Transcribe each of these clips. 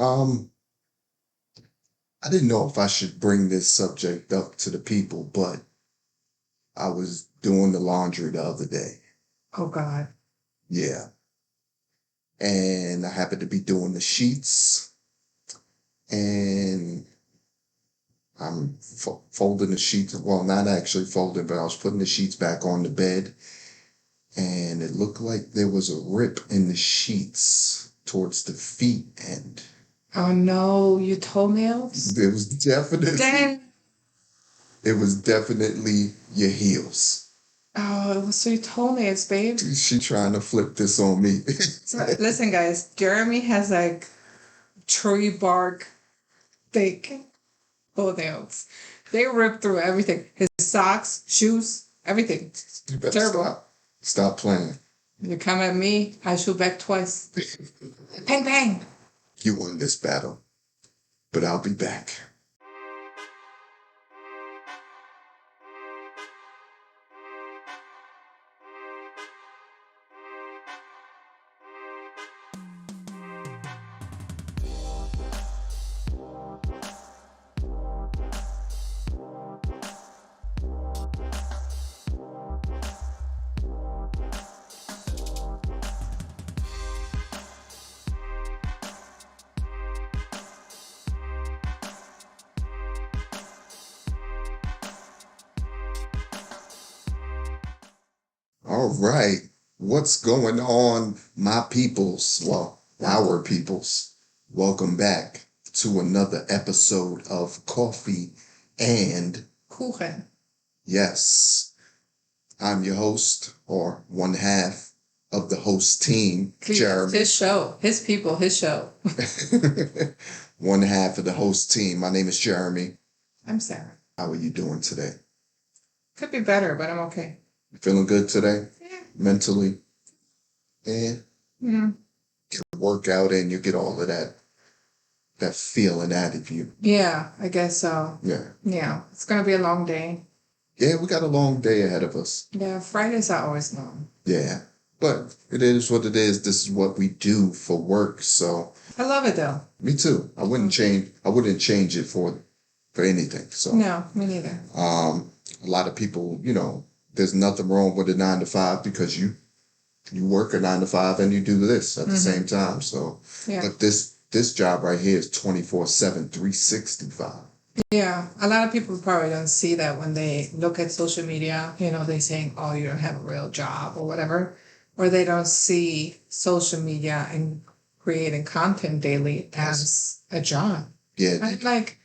Um, I didn't know if I should bring this subject up to the people, but I was doing the laundry the other day. Oh God. Yeah. And I happened to be doing the sheets and I'm folding the sheets. Well, not actually folding, but I was putting the sheets back on the bed and it looked like there was a rip in the sheets towards the feet end. Oh no, your toenails? There was definitely, Dang. it was definitely your heels. Oh, it was so your toenails, babe. She trying to flip this on me. So, listen, guys, Jeremy has like tree bark thick toenails. They rip through everything. His socks, shoes, everything. You better Terrible. stop. Stop playing. You come at me, I shoot back twice. Bang, bang. You won this battle, but I'll be back. All right. What's going on, my peoples? Well, our peoples. Welcome back to another episode of Coffee and KUCHEN. Yes. I'm your host, or one half of the host team, Jeremy. His show. His people, his show. One half of the host team. My name is Jeremy. I'm Sarah. How are you doing today? Could be better, but I'm okay. You feeling good today? Yeah. Mentally? Yeah. Yeah. Get a workout in, you get all of that feeling out of you. Yeah, I guess so. Yeah. Yeah. It's gonna be a long day. Yeah, we got a long day ahead of us. Yeah, Fridays are always long. Yeah. But it is what it is. This is what we do for work. So I love it though. me too. I wouldn't change it for anything. So No, me neither. a lot of people, there's nothing wrong with a 9 to 5 because you work a 9 to 5 and you do this at the same time. So Yeah. but this job right here is 24/7, 365. Yeah. A lot of people probably don't see that when they look at social media. They saying, oh, you don't have a real job or whatever. Or they don't see social media and creating content daily as a job. Yeah. I'm like,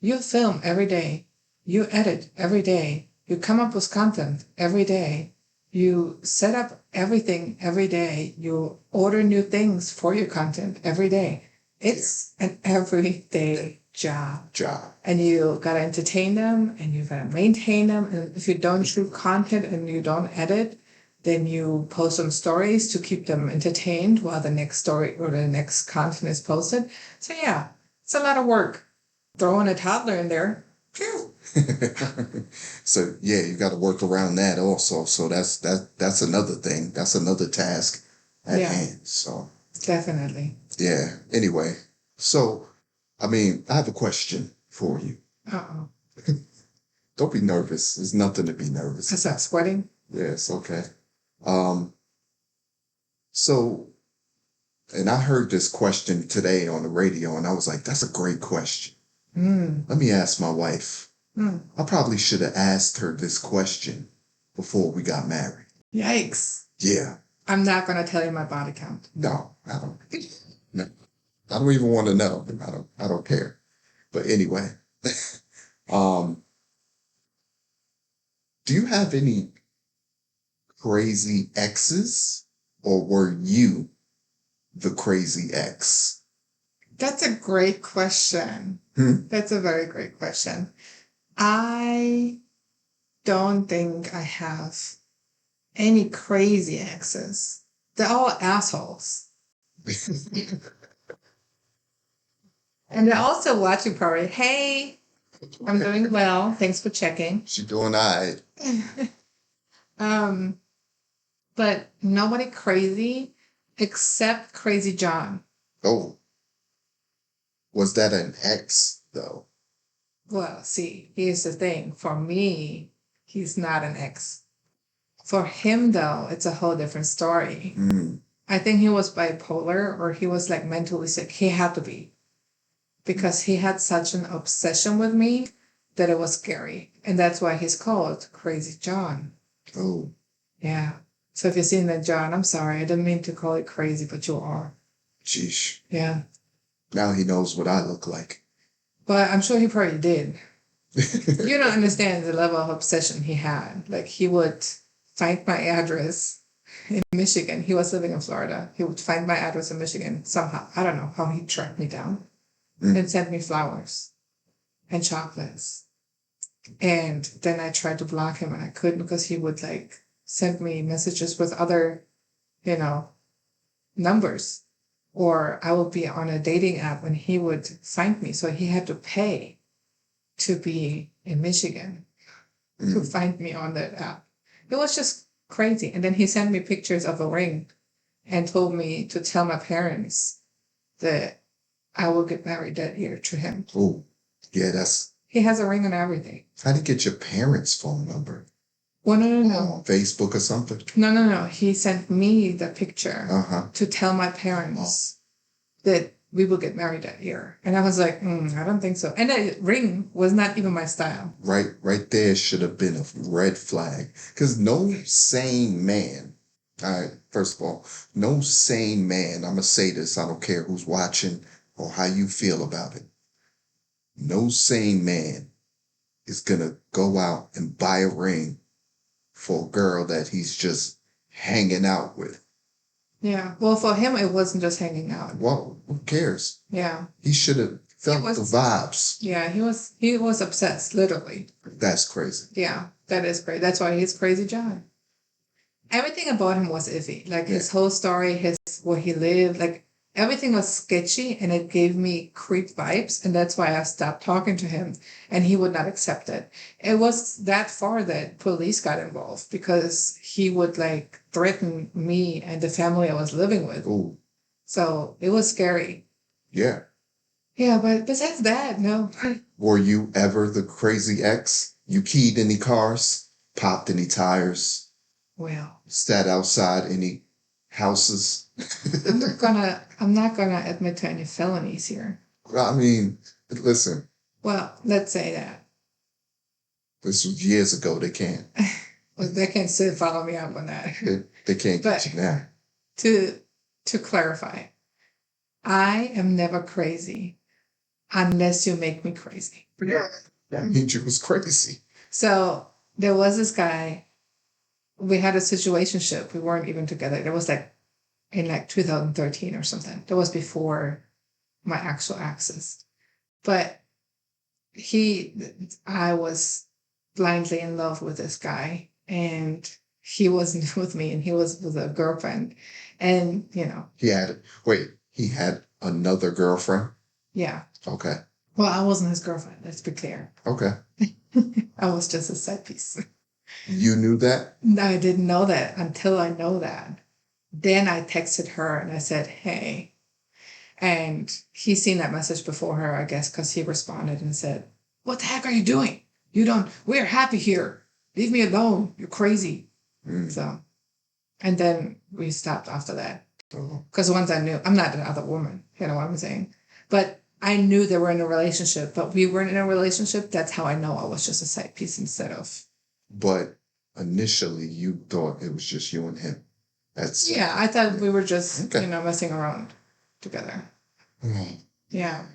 you film every day, you edit every day, you come up with content every day, you set up everything every day, you order new things for your content every day. It's an everyday job. And you gotta entertain them and you gotta maintain them. And if you don't shoot content and you don't edit, then you post some stories to keep them entertained while the next story or the next content is posted. So yeah, it's a lot of work. Throwing a toddler in there. Phew. So yeah, you got to work around that also. So that's another thing. That's another task at hand. So definitely. Yeah. Anyway, so I have a question for you. Uh-oh. Don't be nervous. There's nothing to be nervous. Is that sweating? Yes. Okay. So, and I heard this question today on the radio, and I was like, "That's a great question." Let me ask my wife. I probably should have asked her this question before we got married. Yikes. Yeah. I'm not going to tell you my body count. No, I don't. No, I don't even want to know. I don't care. But anyway, do you have any crazy exes, or were you the crazy ex? That's a great question. That's a very great question. I don't think I have any crazy exes. They're all assholes. And they're also watching probably, hey, I'm doing well. Thanks for checking. She doing all right. But nobody crazy except Crazy John. Oh. Was that an ex, though? Well, see, here's the thing. For me, he's not an ex. For him, though, it's a whole different story. I think he was bipolar or he was like mentally sick. He had to be because he had such an obsession with me that it was scary. And that's why he's called Crazy John. Oh. Yeah. So if you're seeing that, John, I'm sorry. I didn't mean to call it crazy, but you are. Sheesh. Yeah. Now he knows what I look like. But I'm sure he probably did. You don't understand the level of obsession he had. Like, he would find my address in Michigan. He was living in Florida. He would find my address in Michigan somehow. I don't know how he tracked me down and sent me flowers and chocolates. And then I tried to block him and I couldn't because he would like send me messages with other, numbers. Or I would be on a dating app and he would find me. So he had to pay to be in Michigan to find me on that app. It was just crazy. And then he sent me pictures of a ring and told me to tell my parents that I will get married that year to him. Oh, yeah, He has a ring and everything. How'd you get your parents' phone number? Well, no. On Facebook or something? No. He sent me the picture Uh-huh. to tell my parents that we will get married that year. And I was like, I don't think so. And that ring was not even my style. Right there should have been a red flag. Because no sane man, first of all, no sane man, I'm going to say this, I don't care who's watching or how you feel about it. No sane man is going to go out and buy a ring for a girl that he's just hanging out with. Yeah. Well, for him, it wasn't just hanging out. Well, who cares? Yeah. He should have felt the vibes. Yeah, he was obsessed, literally. That's crazy. Yeah, that is crazy. That's why he's Crazy John. Everything about him was iffy. Like his whole story, where he lived, like everything was sketchy and it gave me creep vibes. And that's why I stopped talking to him and he would not accept it. It was that far that police got involved because he would like threaten me and the family I was living with. Ooh. So it was scary. Yeah. Yeah, but besides that, no. Were you ever the crazy ex? You keyed any cars? Popped any tires? Well. Sat outside any houses? I'm not gonna admit to any felonies here. I mean, listen. Well, let's say that. This was years ago. They can't. Well, they can still follow me up on that. They can't get you now. To clarify, I am never crazy unless you make me crazy. Yeah. That means you was crazy. So there was this guy. We had a situationship. We weren't even together. It was like in like 2013 or something. That was before my actual exes. But I was blindly in love with this guy and he wasn't with me and he was with a girlfriend. And, He had another girlfriend? Yeah. Okay. Well, I wasn't his girlfriend. Let's be clear. Okay. I was just a side piece. You knew that? No, I didn't know that until I know that. Then I texted her and I said, hey. And he seen that message before her, I guess, because he responded and said, what the heck are you doing? We're happy here. Leave me alone. You're crazy. So, and then we stopped after that. Because once I knew, I'm not another woman, you know what I'm saying? But I knew they were in a relationship, but we weren't in a relationship. That's how I know I was just a side piece instead of. But initially you thought it was just you and him. Yeah, I thought we were just, messing around together. Yeah.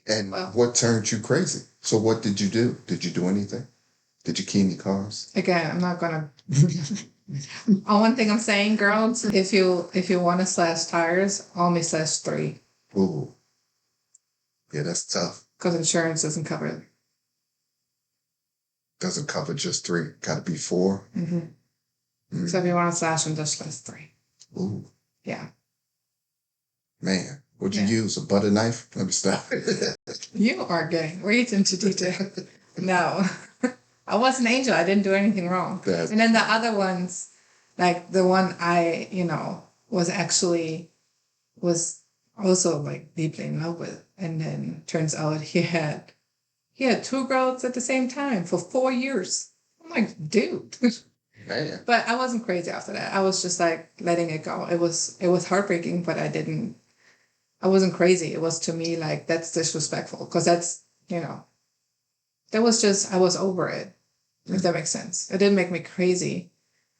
And what turned you crazy? So what did you do? Did you do anything? Did you key any cars? Again, I'm not gonna. One thing I'm saying, girls, if you want to slash tires, only slash 3. Ooh. Yeah, that's tough. Because insurance doesn't cover it. Doesn't cover just 3. Got to be 4. Mm-hmm. So if you want to slash them, just slash 3. Ooh. Yeah. Man, what'd you use? A butter knife? Let me stop. You are getting way into detail. No. I was an angel. I didn't do anything wrong. And then the other ones, like the one I, was also like deeply in love with. And then turns out he had two girls at the same time for 4 years. I'm like, dude. Man. But I wasn't crazy after that. I was just like letting it go. It was heartbreaking, but I wasn't crazy. It was to me like that's disrespectful because that's, that was just, I was over it, if that makes sense. It didn't make me crazy.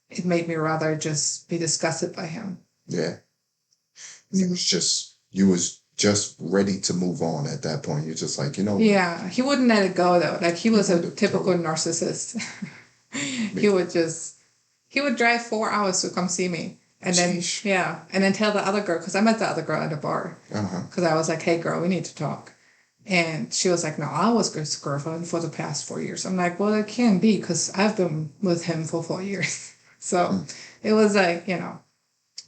It made me rather just be disgusted by him. Yeah. You was just ready to move on at that point. You're just like, Yeah, he wouldn't let it go though. Like he was a typical narcissist. He would drive 4 hours to come see me. And then, Sheesh. yeah, and then tell the other girl, because I met the other girl at a bar. Because I was like, hey, girl, we need to talk. And she was like, no, I was his girlfriend for the past 4 years. I'm like, well, it can't be because I've been with him for 4 years. So it was like,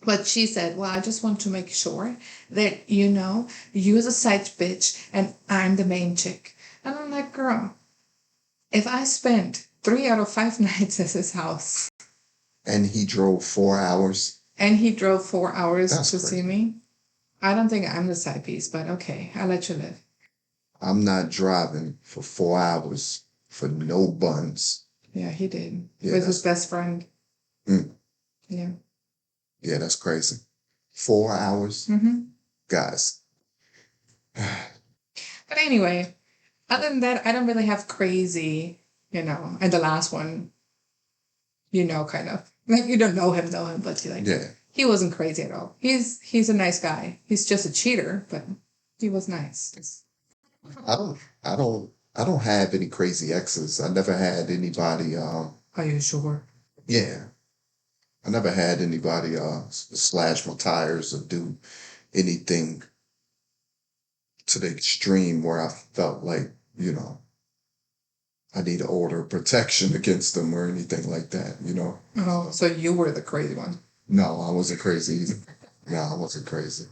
But she said, well, I just want to make sure that, you're the side bitch and I'm the main chick. And I'm like, girl, if I spent 3 out of 5 nights at his house. And he drove 4 hours. And he drove 4 hours That's to crazy. see me. I don't think I'm the side piece, but okay, I'll let you live. I'm not driving for 4 hours for no buns. Yeah, he did. Yeah, With his best friend. Yeah. Yeah, that's crazy. 4 hours? Guys. But anyway, other than that, I don't really have crazy, and the last one, kind of. Like, you don't know him, but you're like, Yeah. He wasn't crazy at all. He's a nice guy. He's just a cheater, but he was nice. I don't have any crazy exes. I never had anybody Are you sure? yeah. I never had anybody slash my tires or do anything to the extreme where I felt like, I need to order protection against them or anything like that, Oh, so you were the crazy one. No, I wasn't crazy either. No, I wasn't crazy.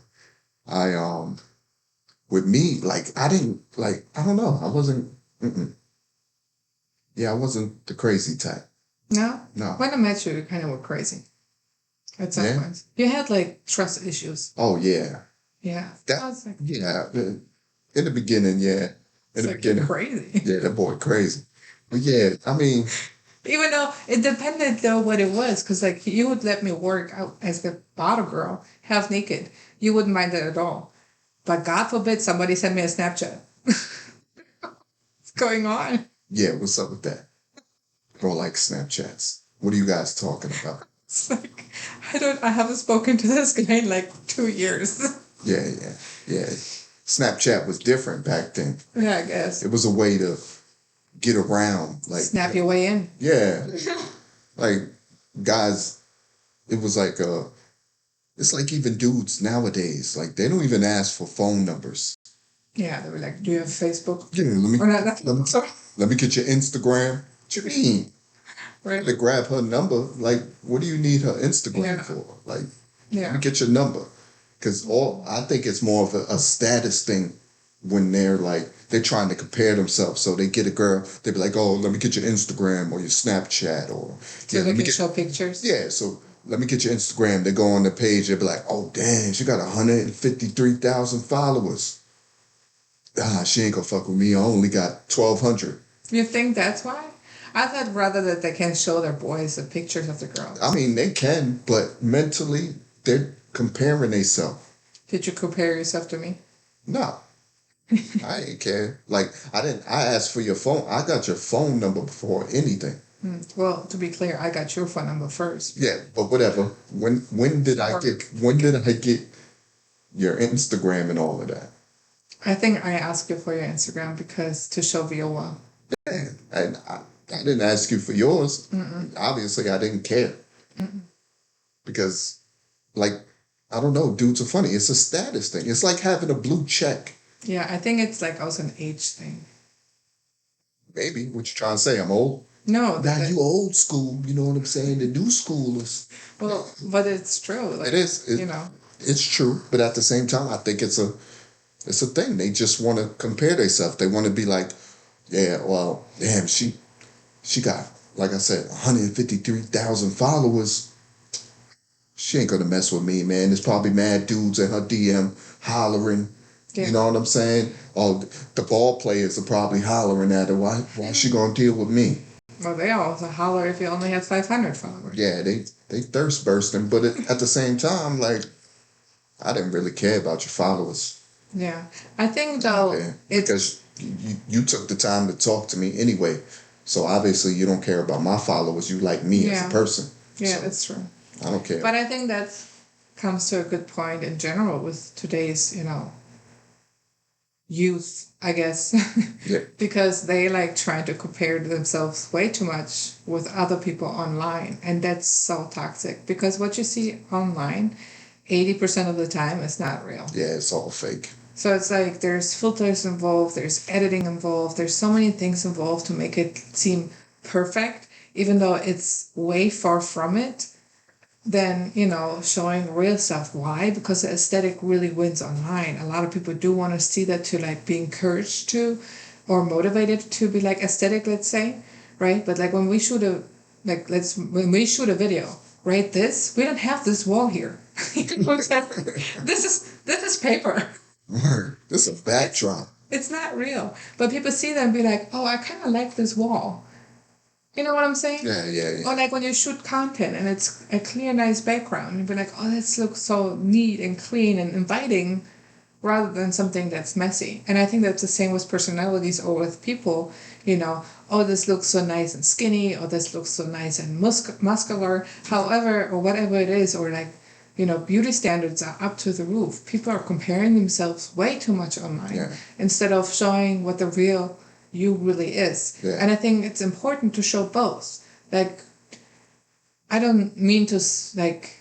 With me, like, I didn't, like, I don't know. I wasn't, yeah, I wasn't the crazy type. No? No. When I met you, you kind of were crazy. At some Yeah? point. You had, like, trust issues. Oh, yeah. Yeah. That, I was like, yeah. In the beginning, yeah. In the like, beginning. you're crazy. Yeah, that boy crazy. But yeah, I mean, Even though it depended, though, what it was. Because, like, you would let me work out as the bottle girl, half naked. You wouldn't mind it at all. But God forbid somebody sent me a Snapchat. What's going on? yeah, what's up with that? Bro, like Snapchats. What are you guys talking about? It's like, I haven't spoken to this guy in like 2 years. Yeah. Snapchat was different back then. Yeah, I guess. It was a way to get around. Like, Snap your way in. yeah. Like, guys, it was like, it's like even dudes nowadays, like, they don't even ask for phone numbers. Yeah, they were like, do you have Facebook? Yeah, Or not, sorry. let me get your Instagram. What you mean? Right. To grab her number, like, what do you need her Instagram Yeah. for? Like, Yeah. let me get your number. Because I think it's more of a status thing when they're trying to compare themselves. So they get a girl, they be like, oh, let me get your Instagram or your Snapchat or So they can show pictures? yeah, so let me get your Instagram. They go on the page, they be like, oh damn, she got 153,000 followers. She ain't gonna fuck with me. I only got 1,200. You think that's why? I thought rather that they can show their boys the pictures of the girls. I mean, they can, but mentally, they're comparing themselves. Did you compare yourself to me? No. I ain't care. Like, I asked for your phone. I got your phone number before anything. Well, to be clear, I got your phone number first. Yeah, but whatever. When did I get your Instagram and all of that? I think I asked you for your Instagram because to show Viola. Yeah, and I didn't ask you for yours. Obviously, I didn't care. Because, like, I don't know, dudes are funny. It's a status thing. It's like having a blue check. Yeah, I think it's like also an age thing. Maybe. What you trying to say? I'm old? No. Now you old school. You know what I'm saying? The new schoolers. Well, but it's true. Like, It is. It's true. But at the same time, I think it's a thing. They just want to compare themselves. They want to be like, yeah, well, damn, she got, like I said, 153,000 followers. She ain't gonna mess with me, man. There's probably mad dudes in her DM hollering, Yeah. You know what I'm saying? Oh, the ball players are probably hollering at her. Why is she gonna deal with me? Well, they also holler if you only have 500 followers. Yeah, they thirst bursting, but at the same time, like, I didn't really care about your followers. Yeah, I think though because you took the time to talk to me anyway, so obviously you don't care about my followers. You like me as a person. Yeah, so that's true. I don't care. But I think that comes to a good point in general with today's, youth, I guess, Yeah. because they like trying to compare themselves way too much with other people online, and that's so toxic because what you see online, 80% of the time is not real. Yeah, it's all fake. So it's like there's filters involved, there's editing involved, there's so many things involved to make it seem perfect, even though it's way far from it than, showing real stuff. Why? Because the aesthetic really wins online. A lot of people do want to see that to like be encouraged to or motivated to be like aesthetic, let's say, right? But like when we shoot a video, right? We don't have this wall here. This is paper. This is a backdrop. It's not real. But people see that and be like, oh, I kind of like this wall. You know what I'm saying? Yeah. Or like when you shoot content and it's a clear, nice background, you'd be like, oh, this looks so neat and clean and inviting rather than something that's messy. And I think that's the same with personalities or with people, oh, this looks so nice and skinny, or this looks so nice and muscular, however, or whatever it is, or like, beauty standards are up to the roof. People are comparing themselves way too much online instead of showing what the real you really is. Yeah. And I think it's important to show both. Like, I don't mean to like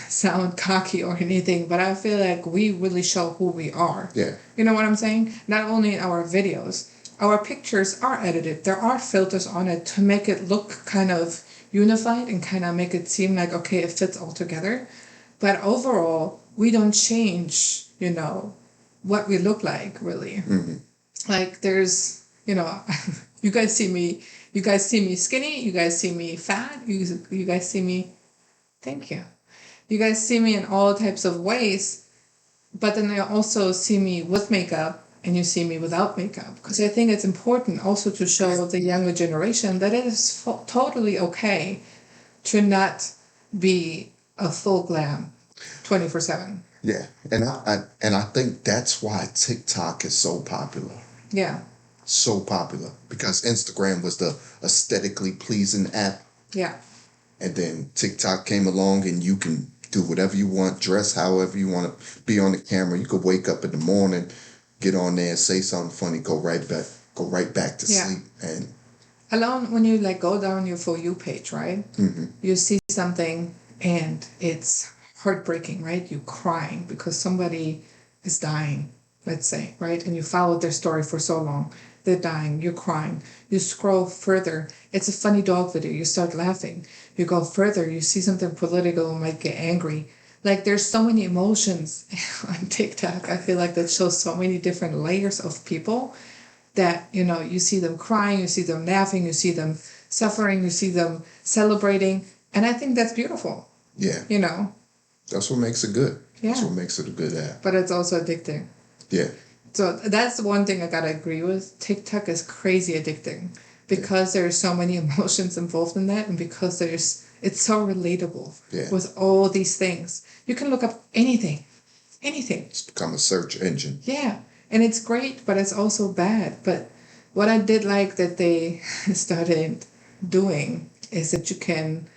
sound cocky or anything, but I feel like we really show who we are. Yeah. You know what I'm saying? Not only in our videos, our pictures are edited. There are filters on it to make it look kind of unified and kind of make it seem like, okay, it fits all together. But overall, we don't change, what we look like, really. Mm-hmm. Like there's, you guys see me skinny, you guys see me fat, you guys see me, thank you. You guys see me in all types of ways, but then you also see me with makeup and you see me without makeup. Because I think it's important also to show the younger generation that it is totally okay to not be a full glam 24/7. Yeah, and I think that's why TikTok is so popular. Yeah. So popular because Instagram was the aesthetically pleasing app. Yeah. And then TikTok came along and you can do whatever you want, dress however you want to be on the camera. You could wake up in the morning, get on there, say something funny, go right back to sleep. And alone when you like go down your For You page, right? Mm-hmm. You see something and it's heartbreaking, right? You're crying because somebody is dying, let's say, right? And you followed their story for so long. They're dying, you're crying. You scroll further, it's a funny dog video, you start laughing. You go further, you see something political, might get angry. Like there's so many emotions on TikTok. I feel like that shows so many different layers of people that, you see them crying, you see them laughing, you see them suffering, you see them celebrating. And I think that's beautiful. Yeah. That's what makes it good. Yeah. That's what makes it a good app. But it's also addicting. Yeah. So that's the one thing I gotta agree with. TikTok is crazy addicting because there's so many emotions involved in that, and because it's so relatable with all these things. You can look up anything. It's become a search engine. Yeah, and it's great, but it's also bad. But what I did like that they started doing is that you can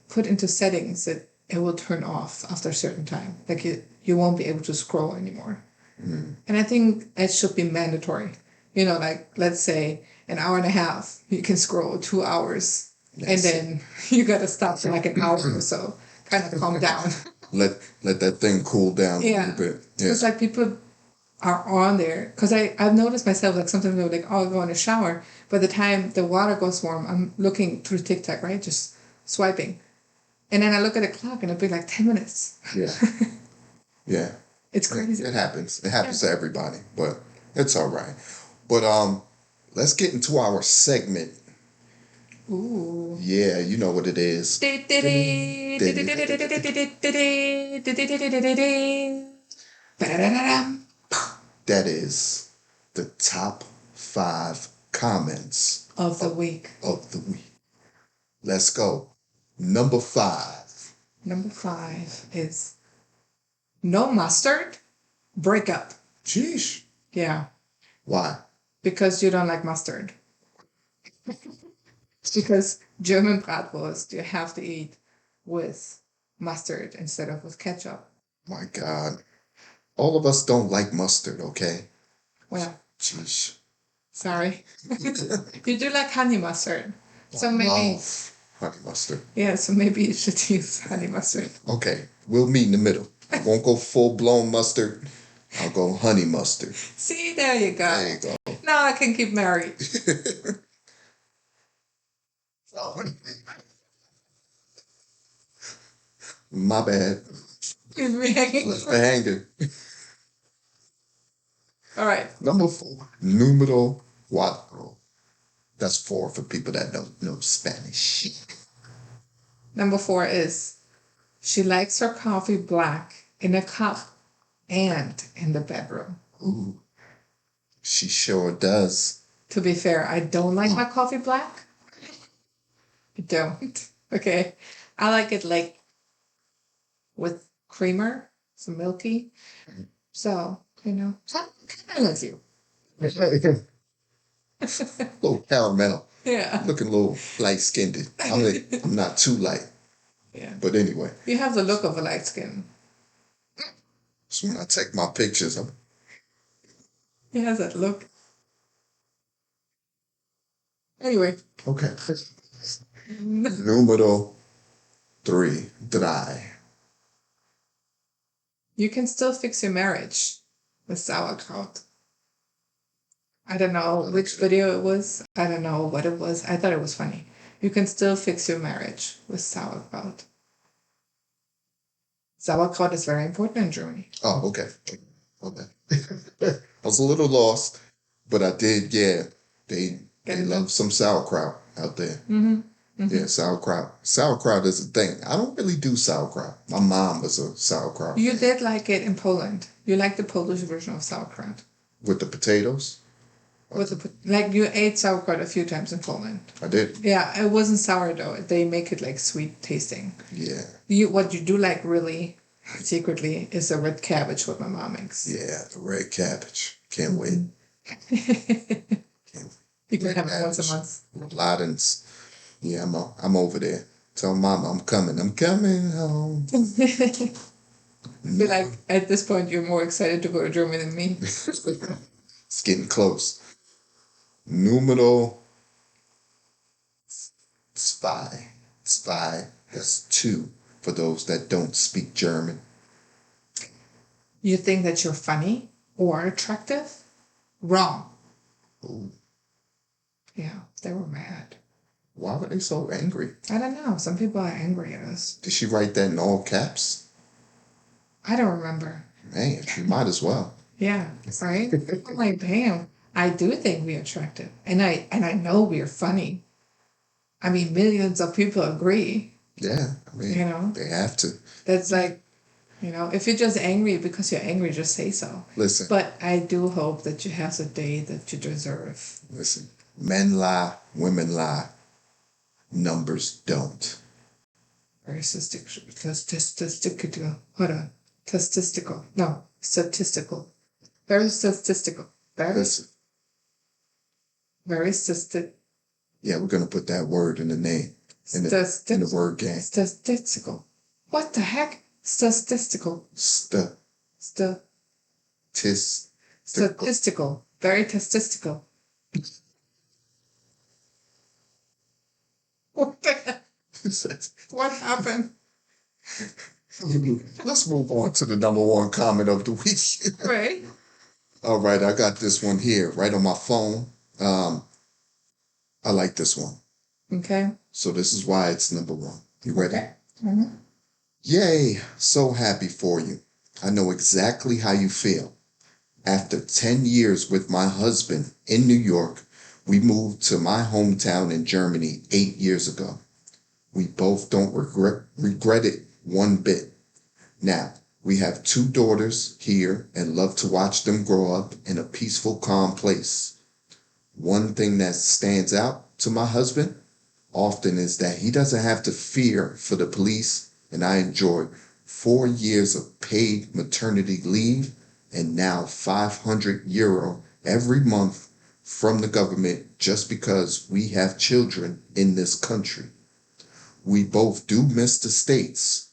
put into settings that it will turn off after a certain time. Like you won't be able to scroll anymore. Mm. And I think it should be mandatory. Like let's say an hour and a half, you can scroll 2 hours. Yes. And then you got to stop for like an hour or so, kind of calm down. Let that thing cool down a little bit. Yeah. It's like people are on there. Because I've noticed myself, like sometimes they're like, oh, I'll go in the shower. By the time the water goes warm, I'm looking through TikTok, right? Just swiping. And then I look at the clock and it'll be like 10 minutes. Yeah. Yeah. It's crazy. It happens. It happens to everybody, but it's all right. But let's get into our segment. Ooh. Yeah, you know what it is. That is the top 5 comments Of the week. of the week. Let's go. Number 5. Number 5 is no mustard, break up. Sheesh. Yeah, Why? because you don't like mustard. It's because German bratwurst you have to eat with mustard instead of with ketchup. My God. All of us don't like mustard, okay? Well, Sheesh. sorry. You do like honey mustard. So I maybe, love honey mustard. yeah, so maybe you should use honey mustard. Okay, we'll meet in the middle. I won't go full-blown mustard. I'll go honey mustard. See, there you go. There you go. Now I can keep married. My bad. Keep me hanging. Left me hanging. All right. Number 4. Numero cuatro. That's 4 for people that don't know Spanish. Number 4 is she likes her coffee black in a cup and in the bedroom. Ooh. She sure does. To be fair, I don't like my coffee black. I don't. Okay. I like it like with creamer, some milky. So, so kind of like you. Little caramel. Yeah. Looking a little light-skinned. I'm not too light. Yeah. But anyway, You have the look of a light skin. so when I take my pictures, He has that look. Anyway. okay. Numero 3. Dry. You can still fix your marriage with sauerkraut. I don't know which video it was. I don't know what it was. I thought it was funny. You can still fix your marriage with sauerkraut. Sauerkraut is very important in Germany. Oh, okay. Okay. I was a little lost, but I did, yeah. They love some sauerkraut out there. Mm-hmm. Mm-hmm. Yeah, sauerkraut. Sauerkraut is a thing. I don't really do sauerkraut. My mom was a sauerkraut. You did like it in Poland. You like the Polish version of sauerkraut. With the potatoes? Like you ate sauerkraut a few times in Poland. I did. Yeah, it wasn't sour though. They make it like sweet tasting. Yeah. What you do like really secretly is the red cabbage what my mom makes. Yeah, the red cabbage. Can't wait. You can have it once a month. Ladens. Yeah, I'm over there. Tell Mama I'm coming. I'm coming home. Be like, at this point, you're more excited to go to Germany than me. It's getting close. Numero zwei. Zwei. That's 2 for those that don't speak German. You think that you're funny or attractive? Wrong. Ooh. Yeah, they were mad. Why were they so angry? I don't know. Some people are angry at us. Did she write that in all caps? I don't remember. Man, she might as well. Yeah, right? I'm like, damn, I do think we're attractive. And I know we're funny. I mean, millions of people agree. Yeah, I mean, they have to. That's like, if you're just angry because you're angry, just say so. Listen. But I do hope that you have the day that you deserve. Listen, men lie, women lie. Numbers don't. Very statistical. Hold on. Statistical. No, statistical. Very statistical. Listen. Very statistical. Yeah, we're going to put that word in the name. In the word game. Statistical. What the heck? Statistical. Statistical. Very statistical. What the heck? What happened? Let's move on to the number 1 comment of the week. Right. All right, I got this one here right on my phone. I like this one. Okay. So this is why it's number 1. You ready? Okay. Mm-hmm. Yay, so happy for you. I know exactly how you feel. After 10 years with my husband in New York, we moved to my hometown in Germany 8 years ago. We both don't regret it one bit. Now, We have 2 daughters here and love to watch them grow up in a peaceful, calm place. One thing that stands out to my husband often is that he doesn't have to fear for the police, and I enjoy 4 years of paid maternity leave and now €500 every month from the government just because we have children in this country. We both do miss the States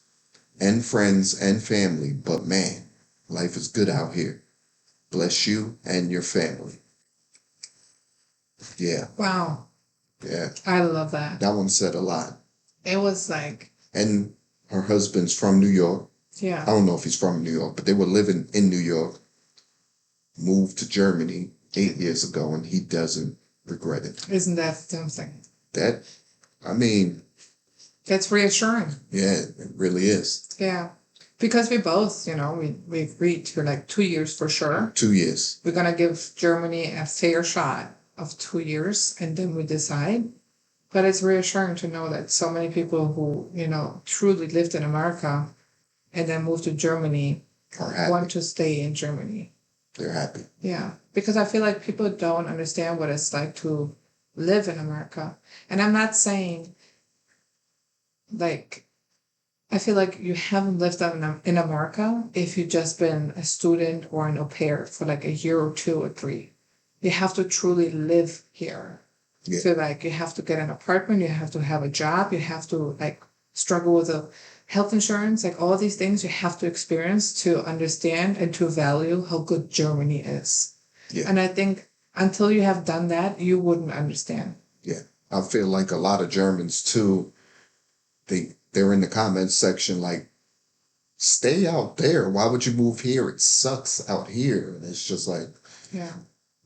and friends and family, but man, life is good out here. Bless you and your family. Yeah, Wow. yeah. I love that. That one said a lot. It was like, And her husband's from New York. I yeah. don't know if he's from New York, but they were living in New York, moved to Germany 8 years ago, and he doesn't regret it. Isn't that something? That, I mean, That's reassuring. yeah, it really is. Yeah. Because we both, we agreed to like 2 years for sure. 2 years. We're going to give Germany a fair shot of 2 years and then we decide. But it's reassuring to know that so many people who, truly lived in America and then moved to Germany Are happy. want to stay in Germany. They're happy. Yeah. Because I feel like people don't understand what it's like to live in America. And I'm not saying like, I feel like you haven't lived in America if you've just been a student or an au pair for like a year or 2 or 3. You have to truly live here. Yeah. So like you have to get an apartment, you have to have a job, you have to like struggle with a health insurance, like all these things you have to experience to understand and to value how good Germany is. Yeah. And I think until you have done that, you wouldn't understand. Yeah. I feel like a lot of Germans too, they're in the comments section like, stay out there. Why would you move here? It sucks out here. And it's just like, Yeah.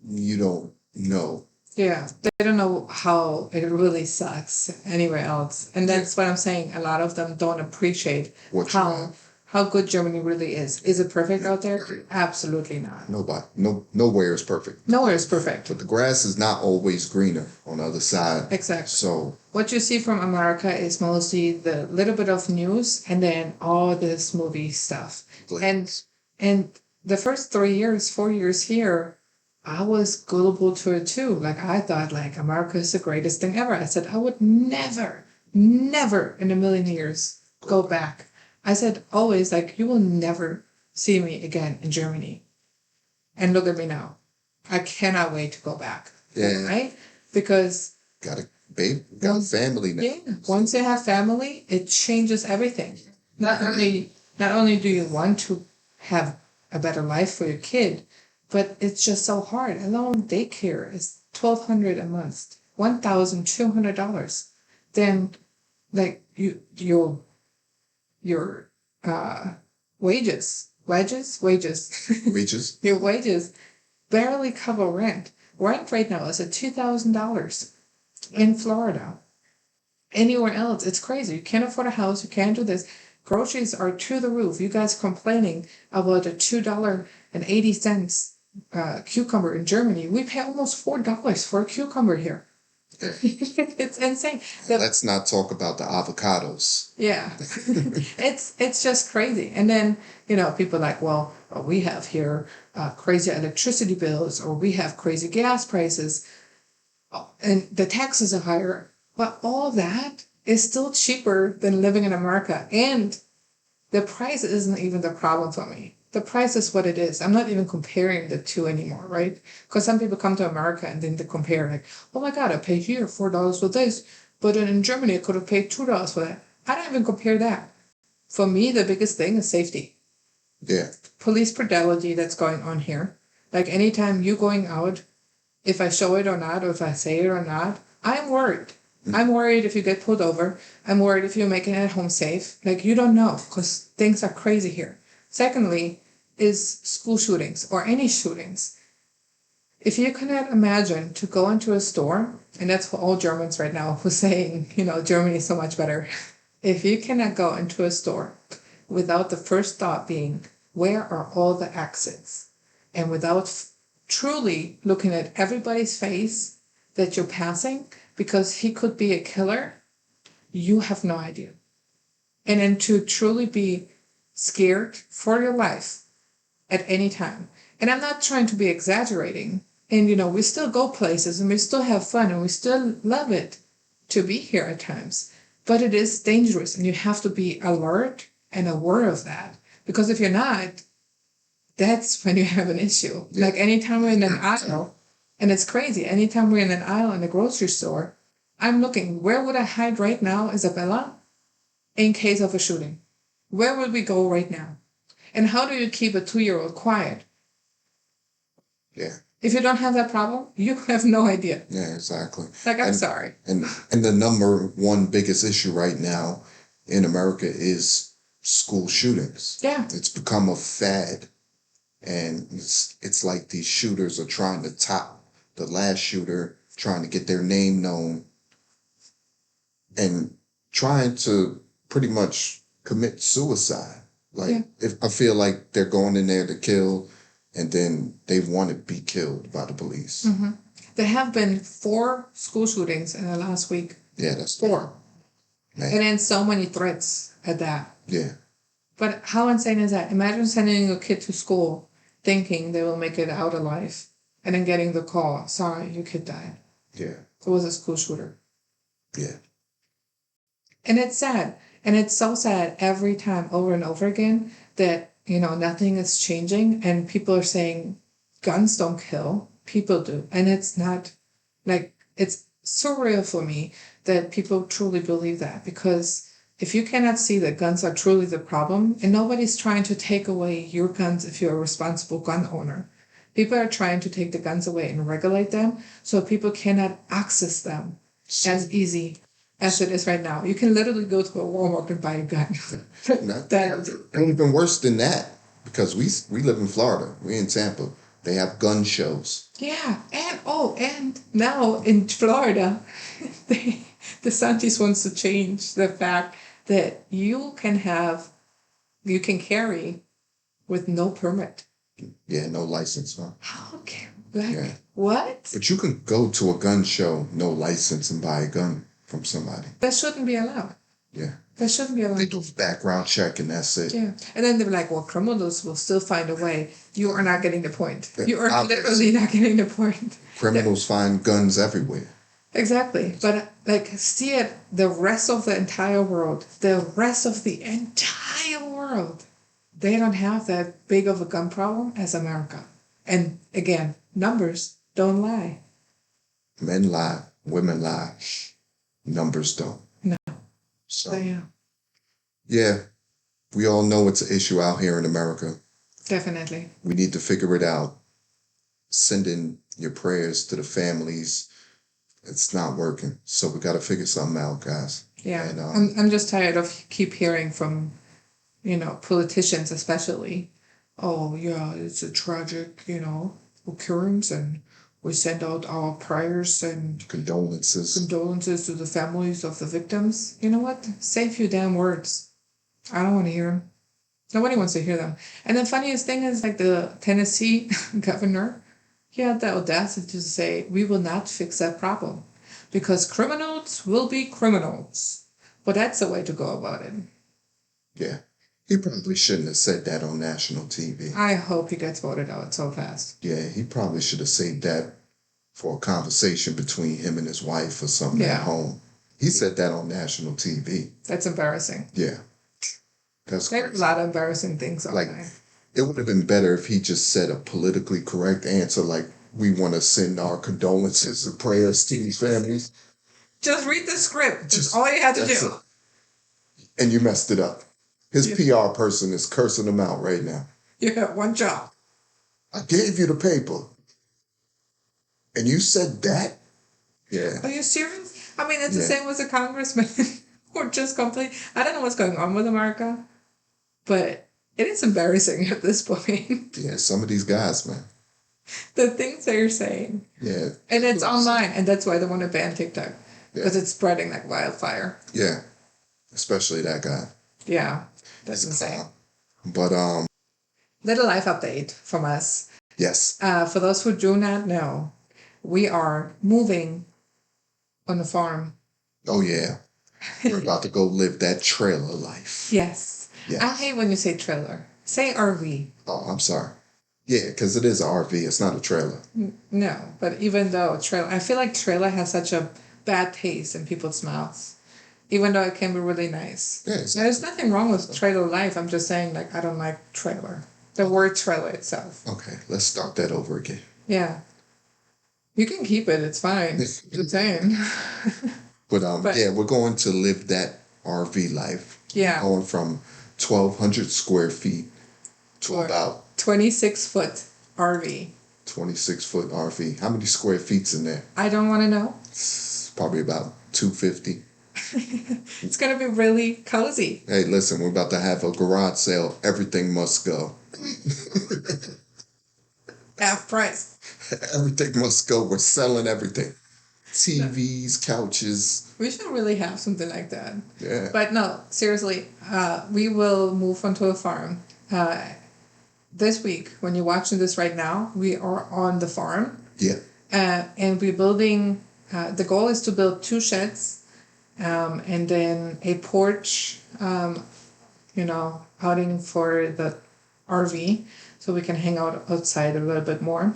you don't know. Yeah, they don't know how it really sucks anywhere else. And that's what I'm saying. A lot of them don't appreciate What you have. how good Germany really is. Is it perfect out there? Absolutely not. Nowhere is perfect. Nowhere is perfect. But the grass is not always greener on the other side. Exactly. So What you see from America is mostly the little bit of news and then all this movie stuff. glitz. And the first 3 years, 4 years here, I was gullible to it too. Like I thought like America is the greatest thing ever. I said I would never in a million years go back. I said always like you will never see me again in Germany. And look at me now. I cannot wait to go back. Yeah. Right? Because got a baby, got a family now. yeah, once you have family, it changes everything. Not only do you want to have a better life for your kid, but it's just so hard. Alone daycare is $1,200 a month, $1,200. Then, like your wages, Reaches. your wages barely cover rent. Rent right now is at $2,000 in Florida. Anywhere else, it's crazy. You can't afford a house. You can't do this. Groceries are to the roof. You guys complaining about a $2.80 cucumber in Germany. We pay almost $4 for a cucumber here. It's insane. Let's not talk about the avocados. Yeah, it's just crazy. And then people are like, well, we have here crazy electricity bills, or we have crazy gas prices, and the taxes are higher. But all that is still cheaper than living in America, and the price isn't even the problem for me. The price is what it is. I'm not even comparing the two anymore, right? Because some people come to America and then they compare, like, oh my God, I paid here $4 for this, but in Germany I could have paid $2 for that. I don't even compare that. For me, the biggest thing is safety. Yeah. Police brutality that's going on here. Like anytime you going out, if I show it or not, or if I say it or not, I'm worried. I'm worried if you get pulled over. I'm worried if you're making it home safe. Like you don't know, because things are crazy here. Secondly, is school shootings or any shootings. If you cannot imagine to go into a store, and that's for all Germans right now who's saying, Germany is so much better. If you cannot go into a store without the first thought being, where are all the exits? And without truly looking at everybody's face that you're passing, because he could be a killer, you have no idea. And then to truly be scared for your life at any time. And I'm not trying to be exaggerating. And, we still go places and we still have fun and we still love it to be here at times. But it is dangerous and you have to be alert and aware of that. Because if you're not, that's when you have an issue. Yeah. Like anytime we're in an aisle, and it's crazy, anytime we're in an aisle in a grocery store, I'm looking, where would I hide right now, Isabella, in case of a shooting? Where would we go right now? And how do you keep a 2-year-old quiet? Yeah. If you don't have that problem, you have no idea. Yeah, exactly. I'm sorry. And the number one biggest issue right now in America is school shootings. Yeah. It's become a fad. And it's like these shooters are trying to top the last shooter, trying to get their name known, and trying to pretty much commit suicide. If I feel like they're going in there to kill, and then they want to be killed by the police. Mm-hmm. There have been 4 school shootings in the last week. Yeah, that's 4. Man. And then so many threats at that. Yeah. But how insane is that? Imagine sending a kid to school thinking they will make it out alive and then getting the call, sorry, your kid died. Yeah. It was a school shooter. Yeah. And it's sad. And it's so sad every time over and over again that, nothing is changing and people are saying guns don't kill, people do. And it's not it's surreal for me that people truly believe that, because if you cannot see that guns are truly the problem, and nobody's trying to take away your guns if you're a responsible gun owner. People are trying to take the guns away and regulate them so people cannot access them as easy as it is right now. You can literally go to a Walmart and buy a gun. And even worse than that, because we live in Florida. We're in Tampa. They have gun shows. Yeah. And now in Florida, DeSantis wants to change the fact that you can carry with no permit. Yeah, no license, huh? Okay. What? But you can go to a gun show, no license, and buy a gun from somebody. That shouldn't be allowed. Yeah. That shouldn't be allowed. They do background check and that's it. Yeah. And then they're like, well, criminals will still find a way. You are not getting the point. You are literally not getting the point. Criminals find guns everywhere. Exactly. But see it, the rest of the entire world, they don't have that big of a gun problem as America. And again, numbers don't lie. Men lie, women lie, numbers don't. No. So, yeah, we all know it's an issue out here in America. Definitely. We need to figure it out. Sending your prayers to the families. It's not working. So we got to figure something out, guys. Yeah. And, I'm just tired of keep hearing from, politicians especially. Oh, yeah, it's a tragic, occurrence, and we send out our prayers and condolences to the families of the victims. You know what? Say a few damn words. I don't want to hear them. Nobody wants to hear them. And the funniest thing is, the Tennessee governor, he had the audacity to say, we will not fix that problem because criminals will be criminals. But that's the way to go about it. Yeah. He probably shouldn't have said that on national TV. I hope he gets voted out so fast. Yeah, he probably should have saved that for a conversation between him and his wife or something at home. He said that on national TV. That's embarrassing. Yeah. That's crazy. There's a lot of embarrassing things on there. It would have been better if he just said a politically correct answer like, we want to send our condolences and prayers to these families. Just read the script. That's all you had to do. And you messed it up. His PR person is cursing him out right now. You have one job. I gave you the paper. And you said that? Yeah. Are you serious? I mean, it's the same with the congressman. We're just complete. I don't know what's going on with America, but it is embarrassing at this point. Yeah, some of these guys, man. The things they're saying. Yeah. And it's online, and that's why they want to ban TikTok. Because it's spreading like wildfire. Yeah. Especially that guy. Yeah. That's insane. But, little life update from us. Yes. For those who do not know, we are moving on a farm. Oh, yeah. We're about to go live that trailer life. Yes. Yes. I hate when you say trailer. Say RV. Oh, I'm sorry. Yeah, because it is an RV. It's not a trailer. No, but even though trailer, I feel like trailer has such a bad taste in people's mouths. Even though it can be really nice. Yeah, exactly. There's nothing wrong with trailer life. I'm just saying, like, I don't like trailer. The word trailer itself. Okay, let's start that over again. Yeah. You can keep it. It's fine. Just saying. But yeah, we're going to live that RV life. Yeah. Going from 1,200 square feet to about 26-foot RV. 26-foot RV. How many square feet's in there? I don't want to know. It's probably about 250. It's going to be really cozy. Hey, listen, we're about to have a garage sale. Everything must go. Half price. Everything must go. We're selling everything. TVs, couches. We should really have something like that. Yeah. But no, seriously, we will move onto a farm. This week, when you're watching this right now, we are on the farm. Yeah. And we're building, the goal is to build 2 sheds and then a porch, outing for the RV so we can hang out outside a little bit more.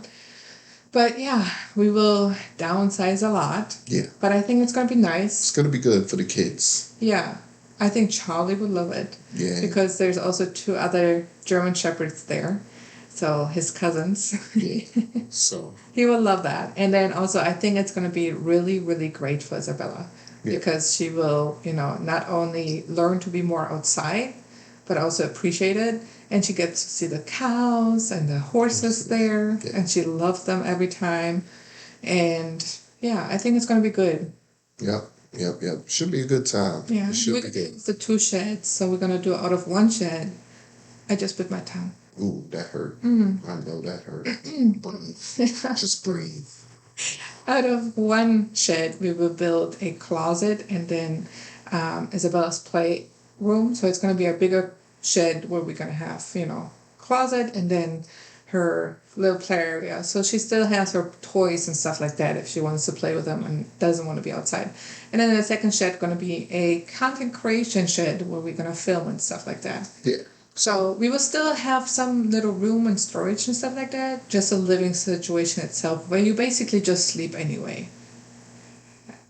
But yeah, we will downsize a lot. Yeah. But I think it's going to be nice. It's going to be good for the kids. Yeah. I think Charlie would love it. Yeah. Because there's also 2 other German Shepherds there. So his cousins. Yeah. So. He will love that. And then also I think it's going to be really, really great for Isabella. Yeah. Because she will, not only learn to be more outside, but also appreciate it. And she gets to see the cows and the horses there. Yeah. And she loves them every time. And yeah, I think it's going to be good. Yep. Should be a good time. Yeah. It should be good. The 2 sheds. So we're going to do it out of 1 shed. I just bit my tongue. Ooh, that hurt. Mm. I know that hurt. Breathe. Just breathe. Out of 1 shed, we will build a closet and then Isabella's playroom. So it's going to be a bigger shed where we're going to have, closet and then her little play area. So she still has her toys and stuff like that if she wants to play with them and doesn't want to be outside. And then the second shed going to be a content creation shed where we're going to film and stuff like that. Yeah. So we will still have some little room and storage and stuff like that. Just a living situation itself where you basically just sleep anyway.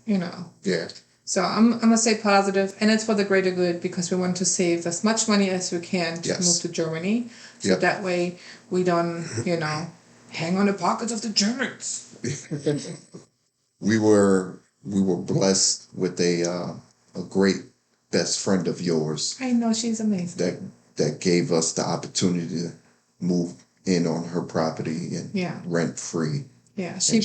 Yeah. So I'm going to say positive, and it's for the greater good because we want to save as much money as we can to move to Germany. So that way we don't, hang on the pockets of the Germans. We were blessed with a great best friend of yours. I know, she's amazing. That gave us the opportunity to move in on her property and rent free. Yeah, she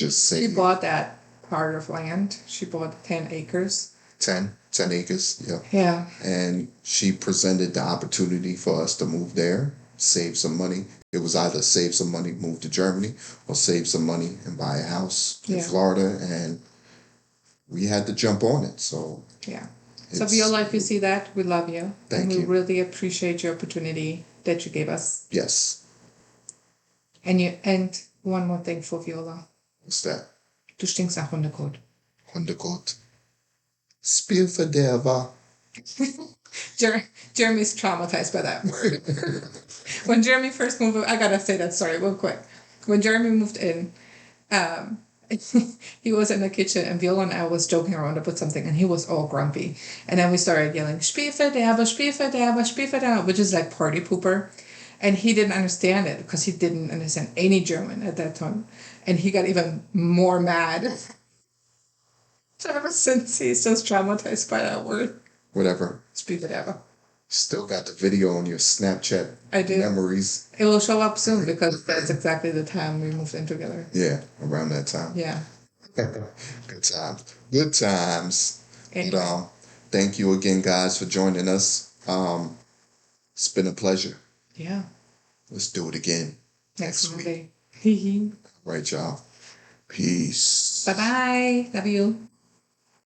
bought that part of land. She bought 10 acres. 10 acres, yeah. Yeah. And she presented the opportunity for us to move there, save some money. It was either save some money, move to Germany, or save some money and buy a house in Florida. And we had to jump on it. So yeah. So for your life, you see that, we love you. Thank you. And we really appreciate your opportunity that you gave us. Yes. And one more thing for Viola. What's that? Du stinkst nach Hundekot. Hundekot. Spielverderber. Jeremy's traumatized by that word. When Jeremy first moved, I gotta say that story real quick. When Jeremy moved in, he was in the kitchen and Viola and I was joking around about something and he was all grumpy. And then we started yelling, Spielverderber, Spielverderber, Spielverderber, which is like party pooper. And he didn't understand it because he didn't understand any German at that time. And he got even more mad. So ever since, he's just traumatized by that word. Whatever. Spielverderber. Still got the video on your Snapchat memories. It will show up soon because that's exactly the time we moved in together. Yeah, around that time. Yeah. Good times. Good times. Anyway. And, thank you again, guys, for joining us. It's been a pleasure. Yeah. Let's do it again Next week. Monday. Right, y'all. Peace. Bye-bye. Love you.